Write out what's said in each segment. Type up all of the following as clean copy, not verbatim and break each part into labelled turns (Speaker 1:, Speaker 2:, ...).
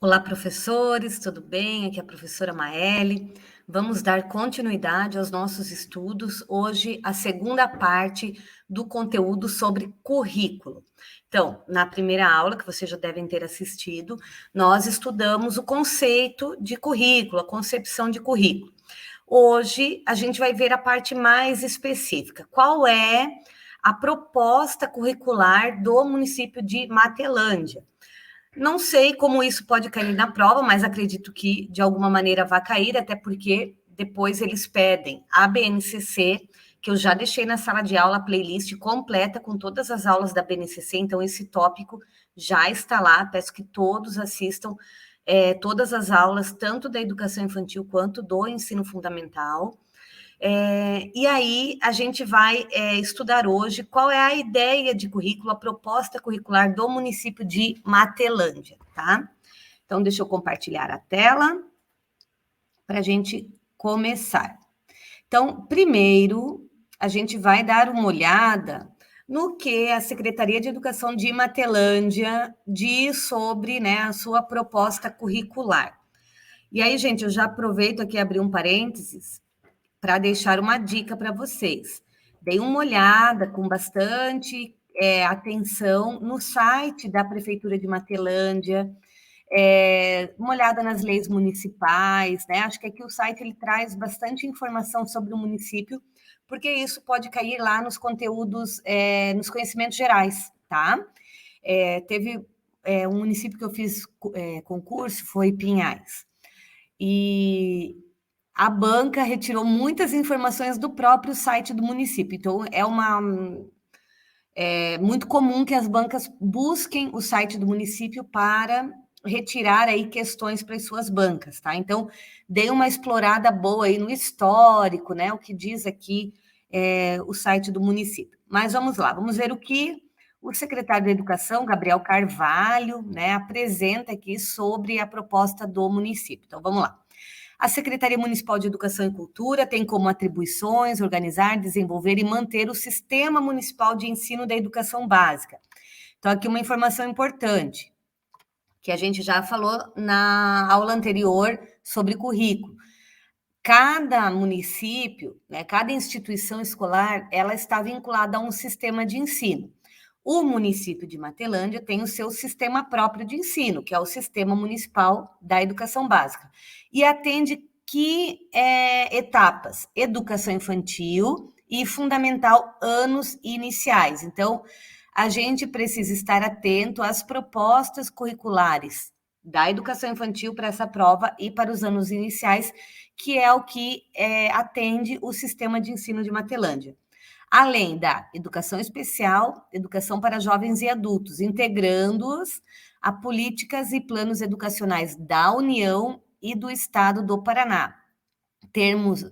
Speaker 1: Olá, professores, tudo bem? Aqui é a professora Maele. Vamos dar continuidade aos nossos estudos. Hoje, a segunda parte do conteúdo sobre currículo. Então, na primeira aula, que vocês já devem ter assistido, nós estudamos o conceito de currículo, a concepção de currículo. Hoje, a gente vai ver a parte mais específica. Qual é a proposta curricular do município de Matelândia? Não sei como isso pode cair na prova, mas acredito que de alguma maneira vai cair, até porque depois eles pedem a BNCC, que eu já deixei na sala de aula a playlist completa com todas as aulas da BNCC, então esse tópico já está lá. Peço que todos assistam todas as aulas, tanto da educação infantil quanto do ensino fundamental. E aí a gente vai estudar hoje qual é a ideia de currículo, a proposta curricular do município de Matelândia, tá? Então, deixa eu compartilhar a tela para a gente começar. Então, primeiro, a gente vai dar uma olhada no que a Secretaria de Educação de Matelândia diz sobre, né, a sua proposta curricular. E aí, gente, eu já aproveito aqui e abrir um parênteses para deixar uma dica para vocês. Deem uma olhada com bastante atenção no site da Prefeitura de Matelândia, uma olhada nas leis municipais, né? Acho que aqui o site ele traz bastante informação sobre o município, porque isso pode cair lá nos conteúdos, nos conhecimentos gerais, tá? Teve um município que eu fiz concurso, foi Pinhais. E a banca retirou muitas informações do próprio site do município. Então, é muito comum que as bancas busquem o site do município para retirar aí questões para as suas bancas, tá? Então, dê uma explorada boa aí no histórico, né? O que diz aqui o site do município. Mas vamos lá, vamos ver o que o secretário da Educação, Gabriel Carvalho, né, apresenta aqui sobre a proposta do município. Então, vamos lá. A Secretaria Municipal de Educação e Cultura tem como atribuições organizar, desenvolver e manter o Sistema Municipal de Ensino da Educação Básica. Então, aqui uma informação importante, que a gente já falou na aula anterior sobre currículo. Cada município, né, cada instituição escolar, ela está vinculada a um sistema de ensino. O município de Matelândia tem o seu sistema próprio de ensino, que é o Sistema Municipal da Educação Básica, e atende que etapas? Educação infantil e fundamental, anos iniciais. Então, a gente precisa estar atento às propostas curriculares da educação infantil para essa prova e para os anos iniciais, que é o que atende o sistema de ensino de Matelândia. Além da educação especial, educação para jovens e adultos, integrando-os a políticas e planos educacionais da União e do Estado do Paraná. Temos,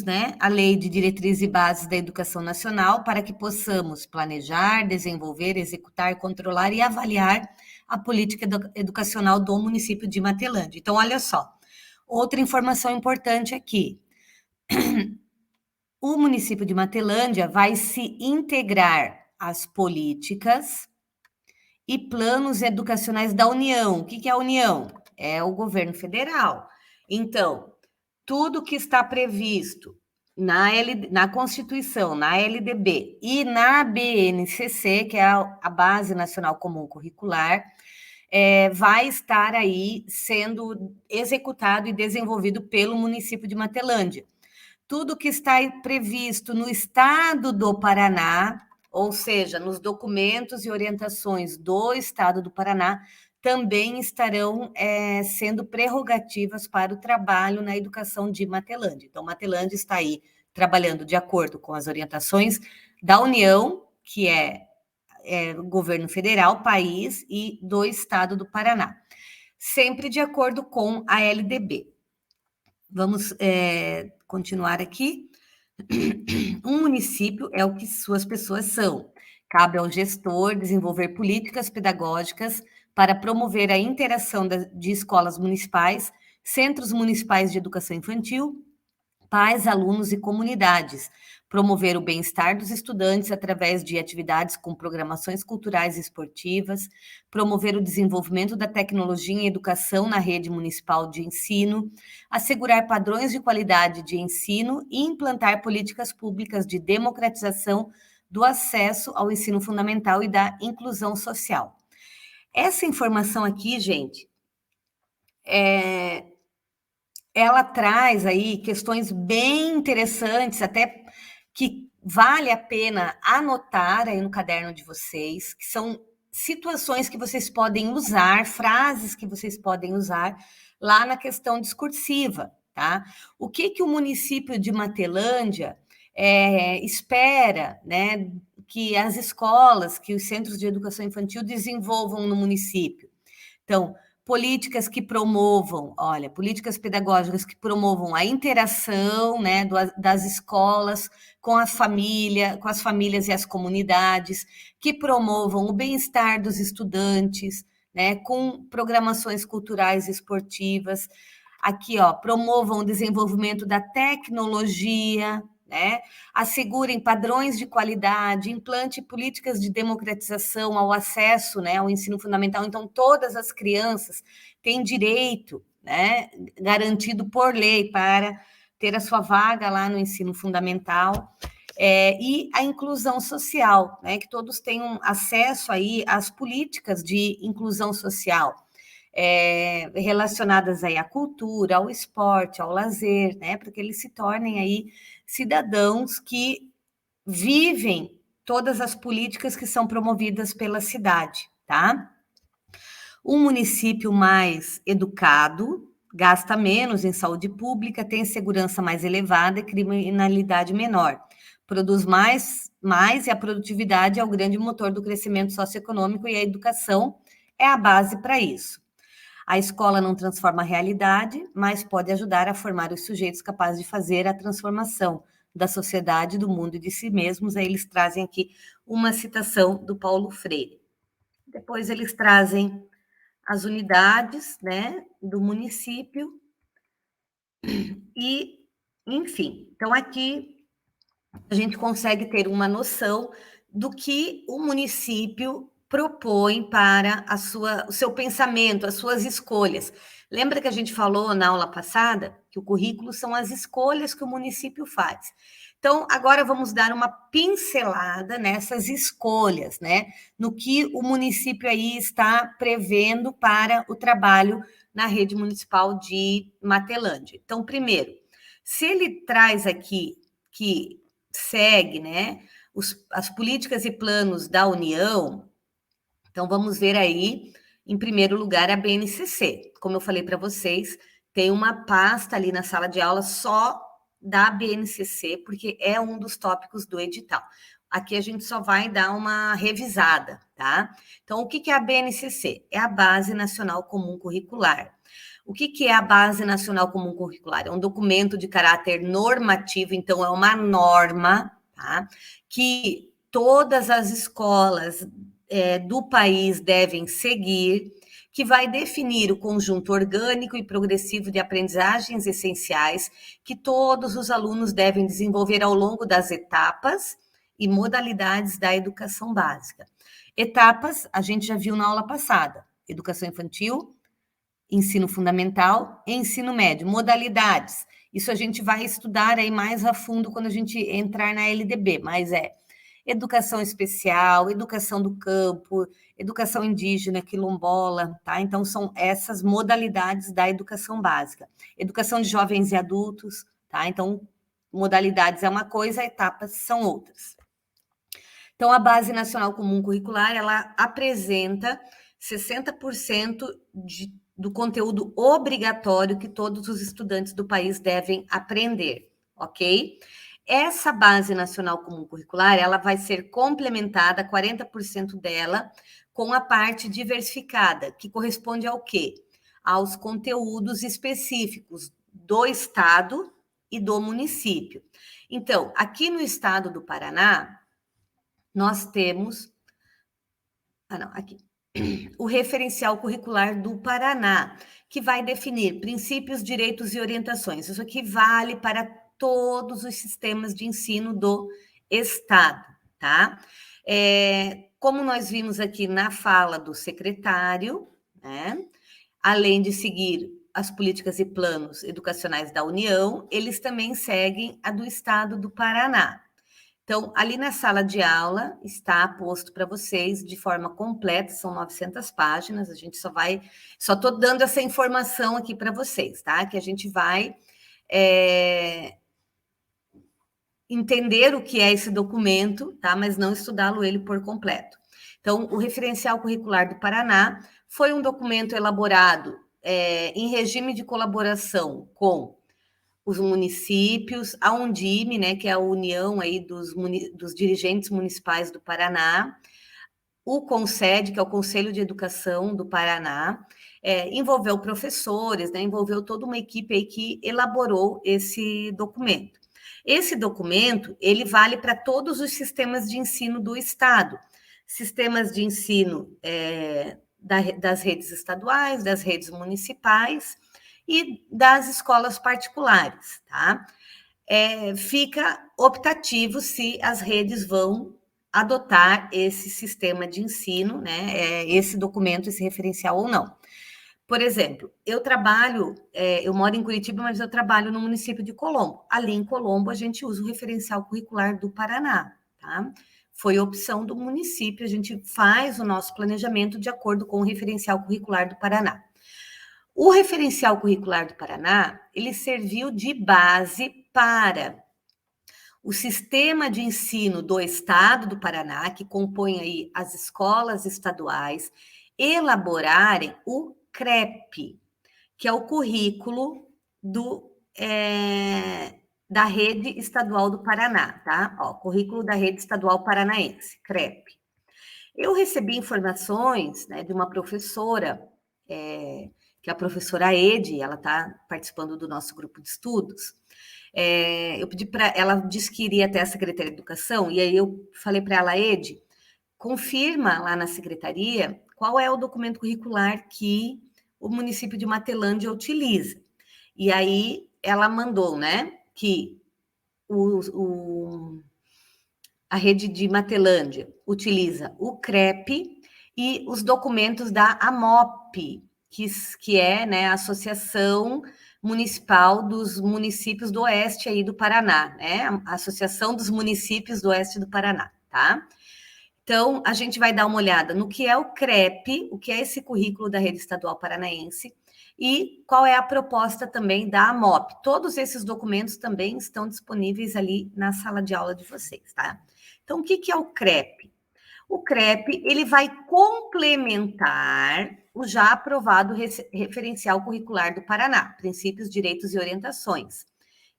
Speaker 1: né, a Lei de Diretrizes e Bases da Educação Nacional para que possamos planejar, desenvolver, executar, controlar e avaliar a política educacional do município de Matelândia. Então, olha só, outra informação importante aqui. O município de Matelândia vai se integrar às políticas e planos educacionais da União. O que é a União? É o governo federal. Então, tudo que está previsto na Constituição, na LDB e na BNCC, que é a Base Nacional Comum Curricular, vai estar aí sendo executado e desenvolvido pelo município de Matelândia. Tudo que está previsto no Estado do Paraná, ou seja, nos documentos e orientações do Estado do Paraná, também estarão sendo prerrogativas para o trabalho na educação de Matelândia. Então, Matelândia está aí trabalhando de acordo com as orientações da União, que é o governo federal, país, e do Estado do Paraná, sempre de acordo com a LDB. Vamos continuar aqui. Um município é o que suas pessoas são. Cabe ao gestor desenvolver políticas pedagógicas para promover a interação de escolas municipais, centros municipais de educação infantil, pais, alunos e comunidades, promover o bem-estar dos estudantes através de atividades com programações culturais e esportivas, promover o desenvolvimento da tecnologia em educação na rede municipal de ensino, assegurar padrões de qualidade de ensino e implantar políticas públicas de democratização do acesso ao ensino fundamental e da inclusão social. Essa informação aqui, gente, ela traz aí questões bem interessantes, até que vale a pena anotar aí no caderno de vocês, que são situações que vocês podem usar, frases que vocês podem usar lá na questão discursiva, tá? O que o município de Matelândia espera, né, que as escolas, que os centros de educação infantil desenvolvam no município? Então, políticas que promovam, olha, políticas pedagógicas que promovam a interação, né, das escolas com a família, com as famílias e as comunidades, que promovam o bem-estar dos estudantes, né, com programações culturais e esportivas. Aqui, ó, promovam o desenvolvimento da tecnologia, né? Assegurem padrões de qualidade, implante políticas de democratização ao acesso, né, ao ensino fundamental. Então, todas as crianças têm direito, né, garantido por lei para ter a sua vaga lá no ensino fundamental. E a inclusão social, né, que todos tenham acesso aí às políticas de inclusão social. Relacionadas aí à cultura, ao esporte, ao lazer, né, para que eles se tornem aí cidadãos que vivem todas as políticas que são promovidas pela cidade, tá? Um município mais educado gasta menos em saúde pública, tem segurança mais elevada e criminalidade menor. Produz mais e a produtividade é o grande motor do crescimento socioeconômico e a educação é a base para isso. A escola não transforma a realidade, mas pode ajudar a formar os sujeitos capazes de fazer a transformação da sociedade, do mundo e de si mesmos. Aí eles trazem aqui uma citação do Paulo Freire. Depois eles trazem as unidades, né, do município e, enfim. Então, aqui a gente consegue ter uma noção do que o município propõe para o seu pensamento, as suas escolhas. Lembra que a gente falou na aula passada que o currículo são as escolhas que o município faz. Então, agora vamos dar uma pincelada nessas escolhas, né? No que o município aí está prevendo para o trabalho na rede municipal de Matelândia. Então, primeiro, se ele traz aqui que segue, né, as políticas e planos da União, então vamos ver aí, em primeiro lugar, a BNCC. Como eu falei para vocês, tem uma pasta ali na sala de aula só da BNCC, porque é um dos tópicos do edital. Aqui a gente só vai dar uma revisada, tá? Então, o que é a BNCC? É a Base Nacional Comum Curricular. O que é a Base Nacional Comum Curricular? É um documento de caráter normativo, então é uma norma, tá? Que todas as escolas do país devem seguir, que vai definir o conjunto orgânico e progressivo de aprendizagens essenciais que todos os alunos devem desenvolver ao longo das etapas e modalidades da educação básica. Etapas, a gente já viu na aula passada: educação infantil, ensino fundamental e ensino médio. Modalidades, isso a gente vai estudar aí mais a fundo quando a gente entrar na LDB, mas educação especial, educação do campo, educação indígena, quilombola, tá? Então, são essas modalidades da educação básica. Educação de jovens e adultos, tá? Então, modalidades é uma coisa, etapas são outras. Então, a Base Nacional Comum Curricular, ela apresenta 60% do conteúdo obrigatório que todos os estudantes do país devem aprender, ok? Essa Base Nacional Comum Curricular, ela vai ser complementada, 40% dela, com a parte diversificada, que corresponde ao quê? Aos conteúdos específicos do estado e do município. Então, aqui no estado do Paraná, nós temos... aqui. O referencial curricular do Paraná, que vai definir princípios, direitos e orientações. Isso aqui vale para todos os sistemas de ensino do Estado, tá? Como nós vimos aqui na fala do secretário, né? Além de seguir as políticas e planos educacionais da União, eles também seguem a do Estado do Paraná. Então, ali na sala de aula está posto para vocês de forma completa, são 900 páginas, a gente só estou dando essa informação aqui para vocês, tá? Que a gente vai entender o que é esse documento, tá? Mas não estudá-lo ele por completo. Então, o Referencial Curricular do Paraná foi um documento elaborado em regime de colaboração com os municípios, a Undime, né, que é a união aí dos dirigentes municipais do Paraná, o CONSED, que é o Conselho de Educação do Paraná, envolveu professores, né, envolveu toda uma equipe aí que elaborou esse documento. Esse documento, ele vale para todos os sistemas de ensino do Estado, sistemas de ensino das redes estaduais, das redes municipais e das escolas particulares, tá? Fica optativo se as redes vão adotar esse sistema de ensino, né? Esse documento, esse referencial ou não. Por exemplo, eu moro em Curitiba, mas eu trabalho no município de Colombo. Ali em Colombo, a gente usa o referencial curricular do Paraná, tá? Foi opção do município, a gente faz o nosso planejamento de acordo com o referencial curricular do Paraná. O referencial curricular do Paraná, ele serviu de base para o sistema de ensino do Estado do Paraná, que compõe aí as escolas estaduais, elaborarem o CREP, que é o currículo da Rede Estadual do Paraná, tá? Currículo da Rede Estadual Paranaense, CREP. Eu recebi informações, né, de uma professora, que é a professora Ede, ela está participando do nosso grupo de estudos. Eu pedi para ela, disse que iria até a Secretaria de Educação, e aí eu falei para ela, Ede, confirma lá na secretaria qual é o documento curricular que o município de Matelândia utiliza. E aí ela mandou, né, que a rede de Matelândia utiliza o CREP e os documentos da AMOP, que é, né, a Associação Municipal dos Municípios do Oeste aí do Paraná, né? A Associação dos Municípios do Oeste do Paraná, tá? Então, a gente vai dar uma olhada no que é o CREP, o que é esse currículo da Rede Estadual Paranaense, e qual é a proposta também da AMOP. Todos esses documentos também estão disponíveis ali na sala de aula de vocês, tá? Então, o que é o CREP? O CREP, ele vai complementar o já aprovado Referencial Curricular do Paraná, Princípios, Direitos e Orientações,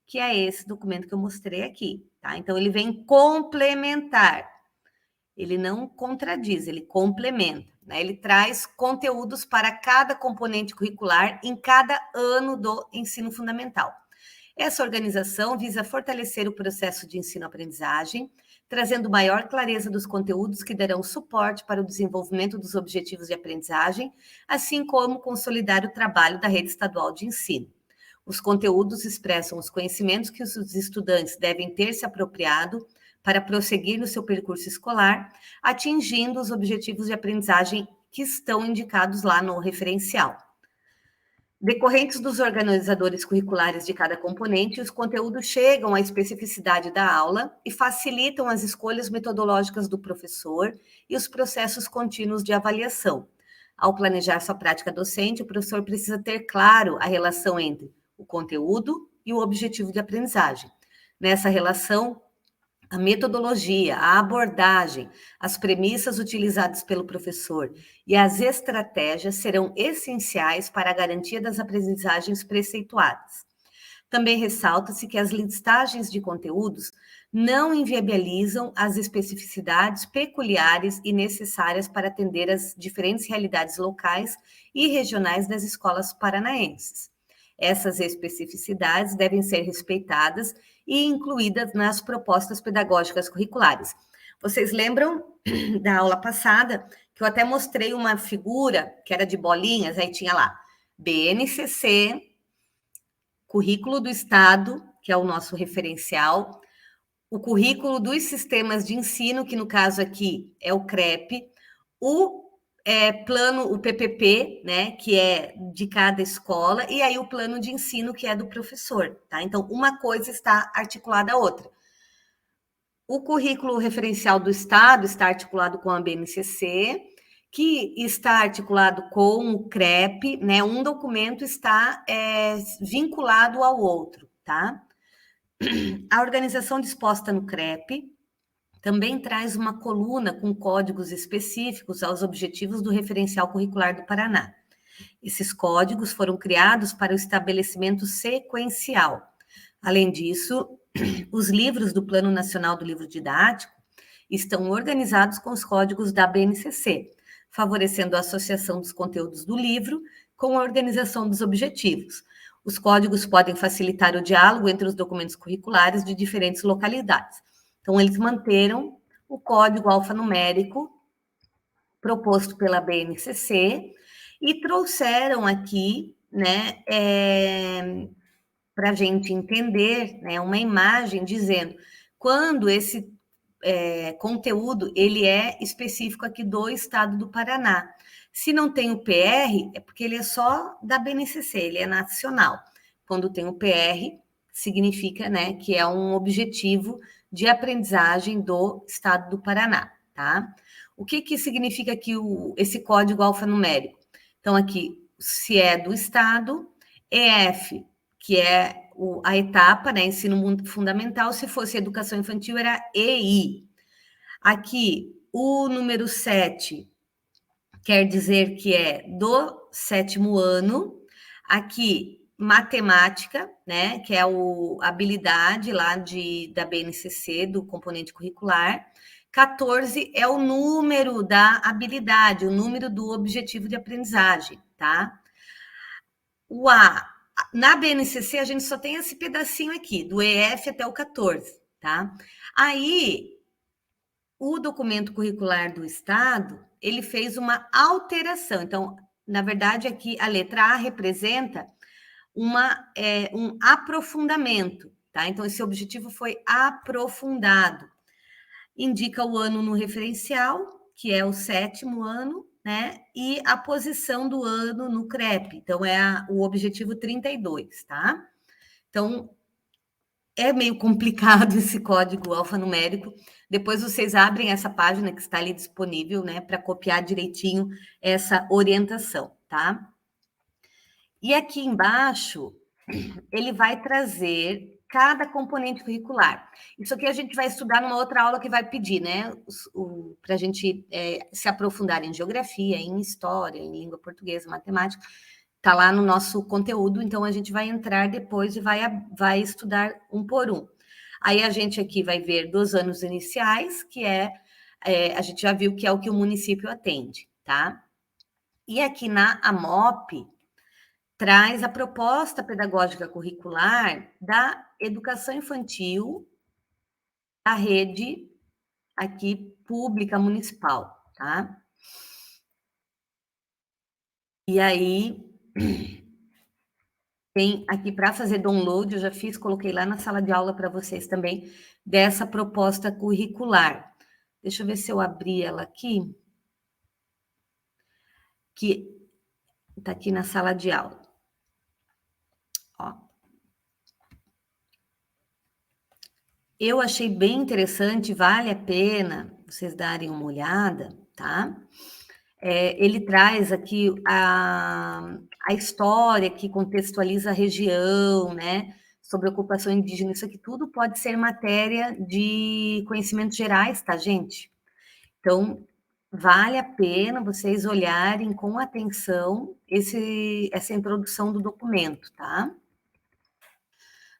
Speaker 1: que é esse documento que eu mostrei aqui, tá? Então, ele vem complementar, ele não contradiz, ele complementa, né? Ele traz conteúdos para cada componente curricular em cada ano do ensino fundamental. Essa organização visa fortalecer o processo de ensino-aprendizagem, trazendo maior clareza dos conteúdos que darão suporte para o desenvolvimento dos objetivos de aprendizagem, assim como consolidar o trabalho da rede estadual de ensino. Os conteúdos expressam os conhecimentos que os estudantes devem ter se apropriado para prosseguir no seu percurso escolar, atingindo os objetivos de aprendizagem que estão indicados lá no referencial. Decorrentes dos organizadores curriculares de cada componente, os conteúdos chegam à especificidade da aula e facilitam as escolhas metodológicas do professor e os processos contínuos de avaliação. Ao planejar sua prática docente, o professor precisa ter claro a relação entre o conteúdo e o objetivo de aprendizagem. Nessa relação, a metodologia, a abordagem, as premissas utilizadas pelo professor e as estratégias serão essenciais para a garantia das aprendizagens preceituadas. Também ressalta-se que as listagens de conteúdos não inviabilizam as especificidades peculiares e necessárias para atender às diferentes realidades locais e regionais das escolas paranaenses. Essas especificidades devem ser respeitadas e incluídas nas propostas pedagógicas curriculares. Vocês lembram da aula passada que eu até mostrei uma figura que era de bolinhas, aí tinha lá BNCC, Currículo do Estado que é o nosso referencial, o currículo dos sistemas de ensino, que no caso aqui é o CREP, o plano, o PPP, né, que é de cada escola, e aí o plano de ensino, que é do professor, tá? Então, uma coisa está articulada à outra. O currículo referencial do Estado está articulado com a BNCC, que está articulado com o CREP, né? Um documento está vinculado ao outro, tá? A organização disposta no CREP também traz uma coluna com códigos específicos aos objetivos do referencial curricular do Paraná. Esses códigos foram criados para o estabelecimento sequencial. Além disso, os livros do Plano Nacional do Livro Didático estão organizados com os códigos da BNCC, favorecendo a associação dos conteúdos do livro com a organização dos objetivos. Os códigos podem facilitar o diálogo entre os documentos curriculares de diferentes localidades. Então, eles manteram o código alfanumérico proposto pela BNCC e trouxeram aqui, né, para a gente entender, né, uma imagem dizendo quando esse conteúdo ele é específico aqui do estado do Paraná. Se não tem o PR, é porque ele é só da BNCC, ele é nacional. Quando tem o PR, significa, né, que é um objetivo de aprendizagem do estado do Paraná, tá? O que significa aqui esse código alfanumérico? Então, aqui, se é do estado, EF, que é a etapa, né, ensino fundamental, se fosse educação infantil, era EI. Aqui, o número 7 quer dizer que é do 7º ano. Aqui, matemática, né, que é a habilidade lá da BNCC, do componente curricular. 14 é o número da habilidade, o número do objetivo de aprendizagem, tá? O A, na BNCC, a gente só tem esse pedacinho aqui, do EF até o 14, tá? Aí, o documento curricular do Estado, ele fez uma alteração. Então, na verdade, aqui a letra A representa um aprofundamento, tá? Então, esse objetivo foi aprofundado. Indica o ano no referencial, que é o 7º ano, né? E a posição do ano no CREP. Então, é o objetivo 32, tá? Então, é meio complicado esse código alfanumérico. Depois vocês abrem essa página que está ali disponível, né? Para copiar direitinho essa orientação, tá? E aqui embaixo, ele vai trazer cada componente curricular. Isso aqui a gente vai estudar numa outra aula que vai pedir, né? Para a gente se aprofundar em geografia, em história, em língua portuguesa, matemática. Está lá no nosso conteúdo, então a gente vai entrar depois e vai estudar um por um. Aí a gente aqui vai ver dos anos iniciais, que a gente já viu que é o que o município atende, tá? E aqui na AMOP, traz a proposta pedagógica curricular da educação infantil da rede aqui pública municipal, tá? E aí tem aqui para fazer download, eu já fiz, coloquei lá na sala de aula para vocês também, dessa proposta curricular. Deixa eu ver se eu abri ela aqui, que está aqui na sala de aula. Ó. Eu achei bem interessante, vale a pena vocês darem uma olhada, tá? Ele traz aqui a história que contextualiza a região, né? Sobre ocupação indígena, isso aqui tudo pode ser matéria de conhecimentos gerais, tá, gente? Então, vale a pena vocês olharem com atenção essa introdução do documento, tá?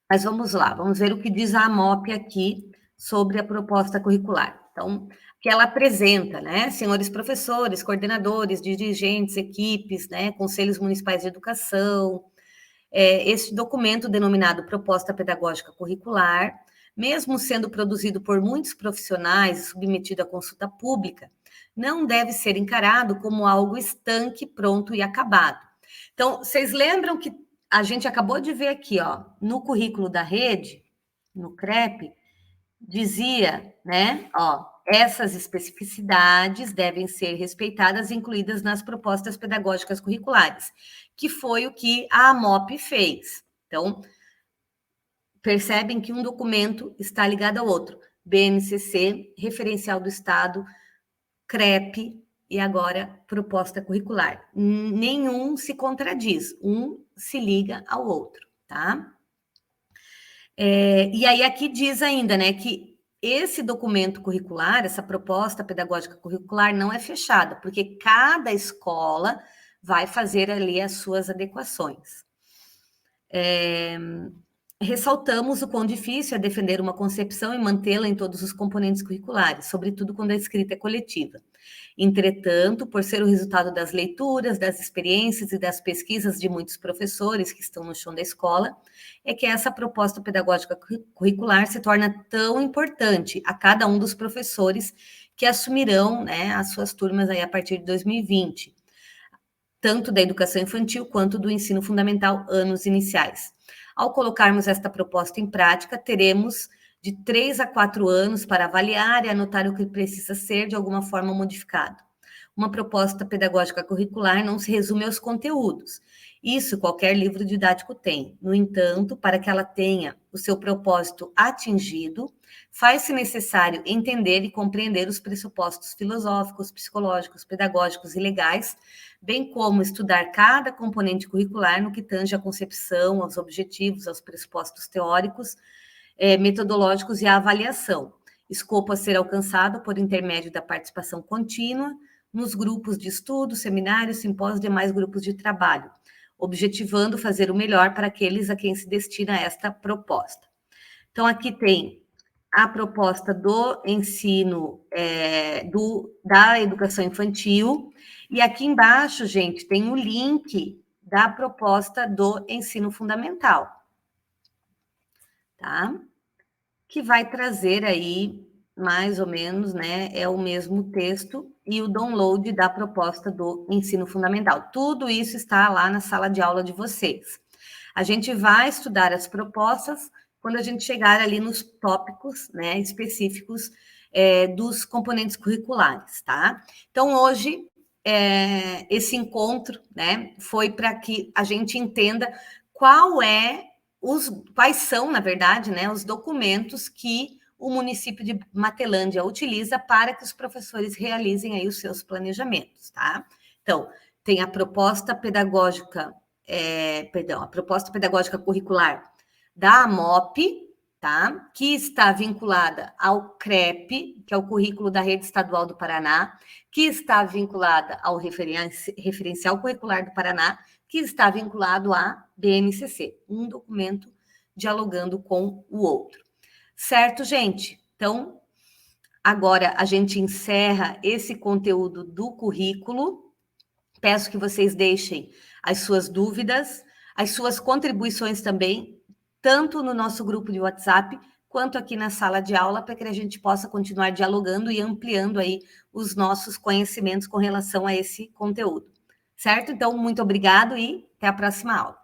Speaker 1: Mas vamos lá, vamos ver o que diz a AMOP aqui sobre a proposta curricular. Então, que ela apresenta, né, senhores professores, coordenadores, dirigentes, equipes, né, conselhos municipais de educação, esse documento denominado Proposta Pedagógica Curricular, mesmo sendo produzido por muitos profissionais e submetido à consulta pública, não deve ser encarado como algo estanque, pronto e acabado. Então, vocês lembram que a gente acabou de ver aqui, ó, no currículo da rede, no CREP, dizia, né, ó, essas especificidades devem ser respeitadas e incluídas nas propostas pedagógicas curriculares, que foi o que a AMOP fez. Então, percebem que um documento está ligado ao outro. BNCC, referencial do Estado, CREP e agora proposta curricular. Nenhum se contradiz, um se liga ao outro, tá? E aí aqui diz ainda, né, que esse documento curricular, essa proposta pedagógica curricular não é fechada, porque cada escola vai fazer ali as suas adequações. Ressaltamos o quão difícil é defender uma concepção e mantê-la em todos os componentes curriculares, sobretudo quando a escrita é coletiva. Entretanto, por ser o resultado das leituras, das experiências e das pesquisas de muitos professores que estão no chão da escola, é que essa proposta pedagógica curricular se torna tão importante a cada um dos professores que assumirão, né, as suas turmas aí a partir de 2020, tanto da educação infantil quanto do ensino fundamental, anos iniciais. Ao colocarmos esta proposta em prática, teremos de 3 a 4 anos para avaliar e anotar o que precisa ser de alguma forma modificado. Uma proposta pedagógica curricular não se resume aos conteúdos. Isso qualquer livro didático tem. No entanto, para que ela tenha o seu propósito atingido, faz-se necessário entender e compreender os pressupostos filosóficos, psicológicos, pedagógicos e legais, bem como estudar cada componente curricular no que tange à concepção, aos objetivos, aos pressupostos teóricos, metodológicos e à avaliação. Escopo a ser alcançado por intermédio da participação contínua nos grupos de estudo, seminários, simpósios e demais grupos de trabalho, objetivando fazer o melhor para aqueles a quem se destina esta proposta. Então, aqui tem a proposta do ensino, da educação infantil, e aqui embaixo, gente, tem o link da proposta do ensino fundamental, tá? Que vai trazer aí, mais ou menos, né, é o mesmo texto e o download da proposta do ensino fundamental. Tudo isso está lá na sala de aula de vocês. A gente vai estudar as propostas quando a gente chegar ali nos tópicos, né, específicos dos componentes curriculares, tá? Então, hoje, esse encontro, né, foi para que a gente entenda quais são, na verdade, né, os documentos que o município de Matelândia utiliza para que os professores realizem aí os seus planejamentos, tá? Então, tem a proposta pedagógica, a proposta pedagógica curricular da AMOP, tá? Que está vinculada ao CREP, que é o Currículo da Rede Estadual do Paraná, que está vinculada ao Referencial Curricular do Paraná, que está vinculado à BNCC, um documento dialogando com o outro. Certo, gente? Então, agora a gente encerra esse conteúdo do currículo. Peço que vocês deixem as suas dúvidas, as suas contribuições também, tanto no nosso grupo de WhatsApp, quanto aqui na sala de aula, para que a gente possa continuar dialogando e ampliando aí os nossos conhecimentos com relação a esse conteúdo. Certo? Então, muito obrigado e até a próxima aula.